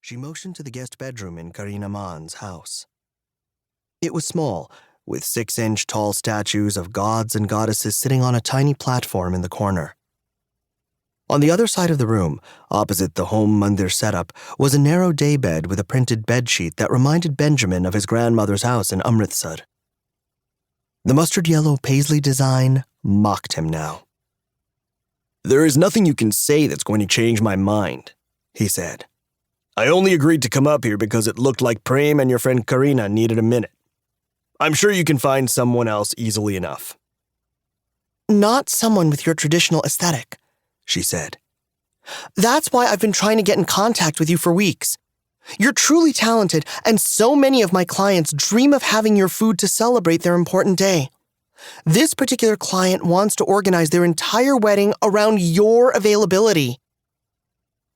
She motioned to the guest bedroom in Mann's house. It was small, with 6-inch tall statues of gods and goddesses sitting on a tiny platform in the corner. On the other side of the room, opposite the home mandir setup, was a narrow daybed with a printed bedsheet that reminded Benjamin of his grandmother's house in Amritsar. The mustard-yellow paisley design mocked him now. "There is nothing you can say that's going to change my mind," he said. "I only agreed to come up here because it looked like Prem and your friend Kareena needed a minute. I'm sure you can find someone else easily enough." "Not someone with your traditional aesthetic," she said. "That's why I've been trying to get in contact with you for weeks. You're truly talented, and so many of my clients dream of having your food to celebrate their important day. This particular client wants to organize their entire wedding around your availability."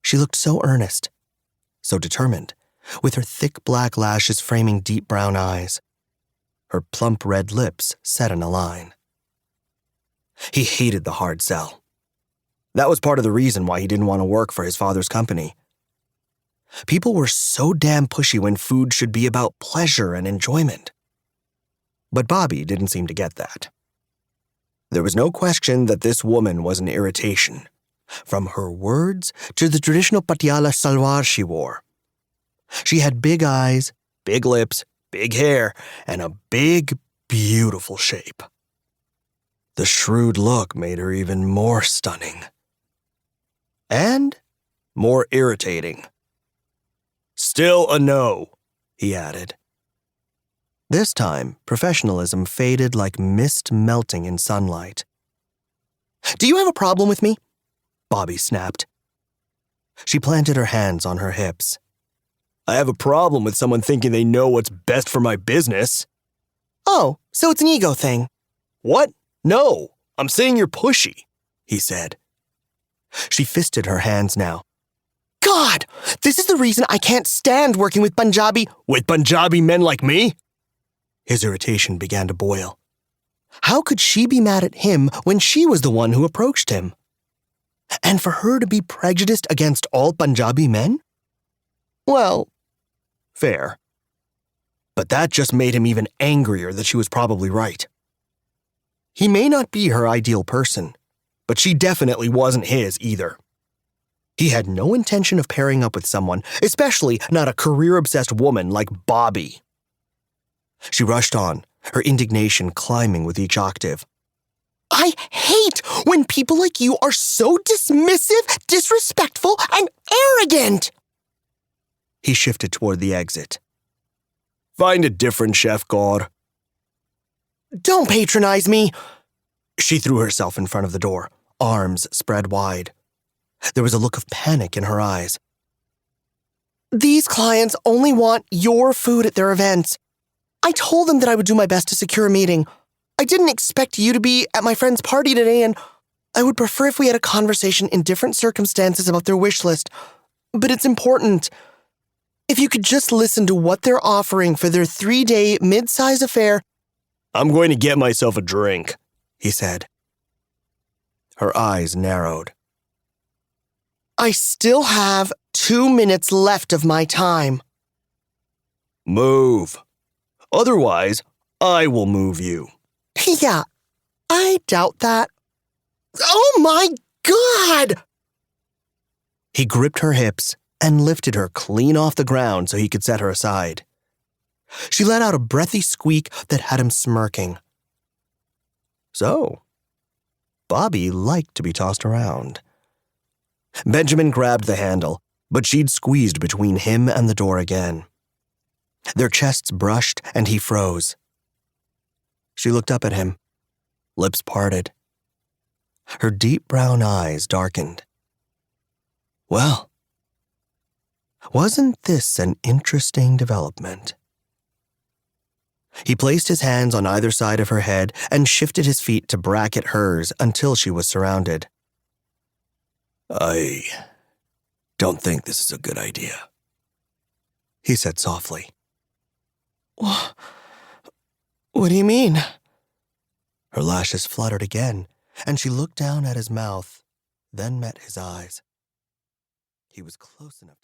She looked so earnest, so determined, with her thick black lashes framing deep brown eyes. Her plump red lips set in a line. He hated the hard sell. That was part of the reason why he didn't want to work for his father's company. People were so damn pushy when food should be about pleasure and enjoyment. But Bobbi didn't seem to get that. There was no question that this woman was an irritation, from her words to the traditional patiala salwar she wore. She had big eyes, big lips, big hair, and a big, beautiful shape. The shrewd look made her even more stunning. And more irritating. "Still a no," he added. This time, professionalism faded like mist melting in sunlight. "Do you have a problem with me?" Bobbi snapped. She planted her hands on her hips. "I have a problem with someone thinking they know what's best for my business." "Oh, so it's an ego thing." "What? No, I'm saying you're pushy," he said. She fisted her hands now. "God, this is the reason I can't stand working with Punjabi..." "With Punjabi men like me?" His irritation began to boil. How could she be mad at him when she was the one who approached him? And for her to be prejudiced against all Punjabi men? Well, fair. But that just made him even angrier that she was probably right. He may not be her ideal person, but she definitely wasn't his either. He had no intention of pairing up with someone, especially not a career-obsessed woman like Bobbi. She rushed on, her indignation climbing with each octave. "I hate when people like you are so dismissive, disrespectful, and arrogant!" He shifted toward the exit. "Find a different chef, Kaur." "Don't patronize me!" She threw herself in front of the door, arms spread wide. There was a look of panic in her eyes. "These clients only want your food at their events. I told them that I would do my best to secure a meeting. I didn't expect you to be at my friend's party today, and I would prefer if we had a conversation in different circumstances about their wish list. But it's important. If you could just listen to what they're offering for their 3-day mid-size affair..." "I'm going to get myself a drink," he said. Her eyes narrowed. "I still have 2 minutes left of my time." "Move. Otherwise, I will move you." "Yeah, I doubt that." "Oh my God!" He gripped her hips and lifted her clean off the ground so he could set her aside. She let out a breathy squeak that had him smirking. So, Bobbi liked to be tossed around. Benjamin grabbed the handle, but she'd squeezed between him and the door again. Their chests brushed, and he froze. She looked up at him, lips parted. Her deep brown eyes darkened. Well, wasn't this an interesting development? He placed his hands on either side of her head and shifted his feet to bracket hers until she was surrounded. "I don't think this is a good idea," he said softly. What do you mean?" Her lashes fluttered again, and she looked down at his mouth, then met his eyes. He was close enough to